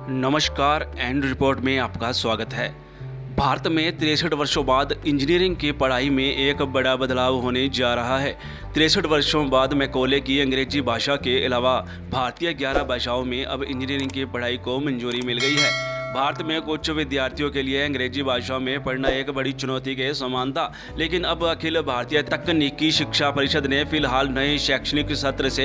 नमस्कार and report में आपका स्वागत है। भारत में 63 वर्षों बाद इंजीनियरिंग की पढ़ाई में एक बड़ा बदलाव होने जा रहा है। 63 वर्षों बाद मैकॉले की अंग्रेजी भाषा के अलावा भारतीय 11 भाषाओं में अब इंजीनियरिंग की पढ़ाई को मंजूरी मिल गई है। भारत में कुछ विद्यार्थियों के लिए अंग्रेजी भाषा में पढ़ना एक बड़ी चुनौती के समान था, लेकिन अब अखिल भारतीय तकनीकी शिक्षा परिषद ने फिलहाल नए शैक्षणिक सत्र से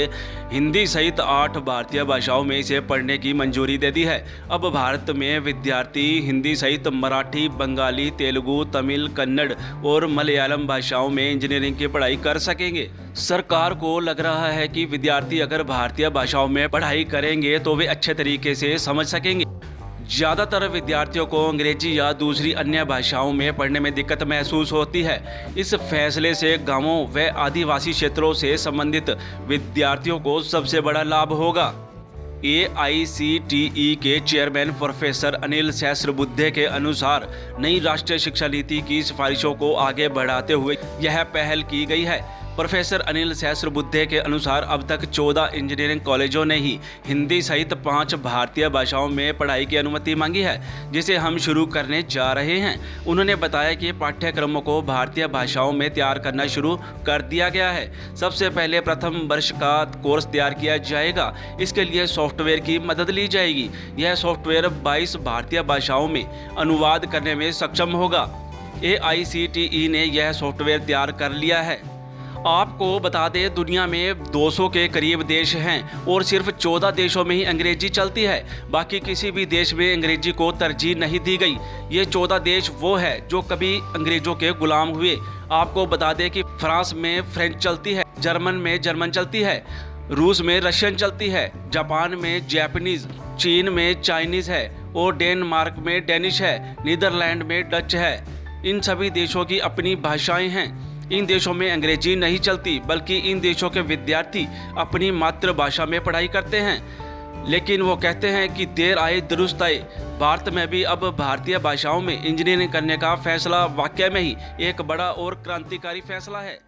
हिंदी सहित 8 भारतीय भाषाओं में इसे पढ़ने की मंजूरी दे दी है। अब भारत में विद्यार्थी हिंदी सहित मराठी, बंगाली, तेलुगु, तमिल, कन्नड़ और मलयालम भाषाओं में इंजीनियरिंग की पढ़ाई कर सकेंगे। सरकार को लग रहा है कि विद्यार्थी अगर भारतीय भाषाओं में पढ़ाई करेंगे तो वे अच्छे तरीके से समझ सकेंगे। ज़्यादातर विद्यार्थियों को अंग्रेजी या दूसरी अन्य भाषाओं में पढ़ने में दिक्कत महसूस होती है। इस फैसले से गांवों व आदिवासी क्षेत्रों से संबंधित विद्यार्थियों को सबसे बड़ा लाभ होगा। AICTE के चेयरमैन प्रोफेसर अनिल सहस्रबुद्धे के अनुसार नई राष्ट्रीय शिक्षा नीति की सिफारिशों को आगे बढ़ाते हुए यह पहल की गई है। प्रोफेसर अनिल सहस्रबुद्धे के अनुसार अब तक 14 इंजीनियरिंग कॉलेजों ने ही हिंदी सहित 5 भारतीय भाषाओं में पढ़ाई की अनुमति मांगी है, जिसे हम शुरू करने जा रहे हैं। उन्होंने बताया कि पाठ्यक्रमों को भारतीय भाषाओं में तैयार करना शुरू कर दिया गया है। सबसे पहले प्रथम वर्ष का कोर्स तैयार किया जाएगा। इसके लिए सॉफ्टवेयर की मदद ली जाएगी। यह सॉफ्टवेयर 22 भारतीय भाषाओं में अनुवाद करने में सक्षम होगा। AICTE ने यह सॉफ्टवेयर तैयार कर लिया है। आपको बता दें, दुनिया में 200 के करीब देश हैं और सिर्फ 14 देशों में ही अंग्रेजी चलती है। बाकी किसी भी देश में अंग्रेजी को तरजीह नहीं दी गई। ये 14 देश वो है जो कभी अंग्रेजों के गुलाम हुए। आपको बता दें कि फ्रांस में फ्रेंच चलती है, जर्मन में जर्मन चलती है, रूस में रशियन चलती है, जापान में जापानीज, चीन में चाइनीज़ है और डेनमार्क में डेनिश है, नीदरलैंड में डच है। इन सभी देशों की अपनी भाषाएं हैं। इन देशों में अंग्रेजी नहीं चलती, बल्कि इन देशों के विद्यार्थी अपनी मातृभाषा में पढ़ाई करते हैं। लेकिन वो कहते हैं कि देर आए दुरुस्त आए। भारत में भी अब भारतीय भाषाओं में इंजीनियरिंग करने का फैसला वाकई में ही एक बड़ा और क्रांतिकारी फैसला है।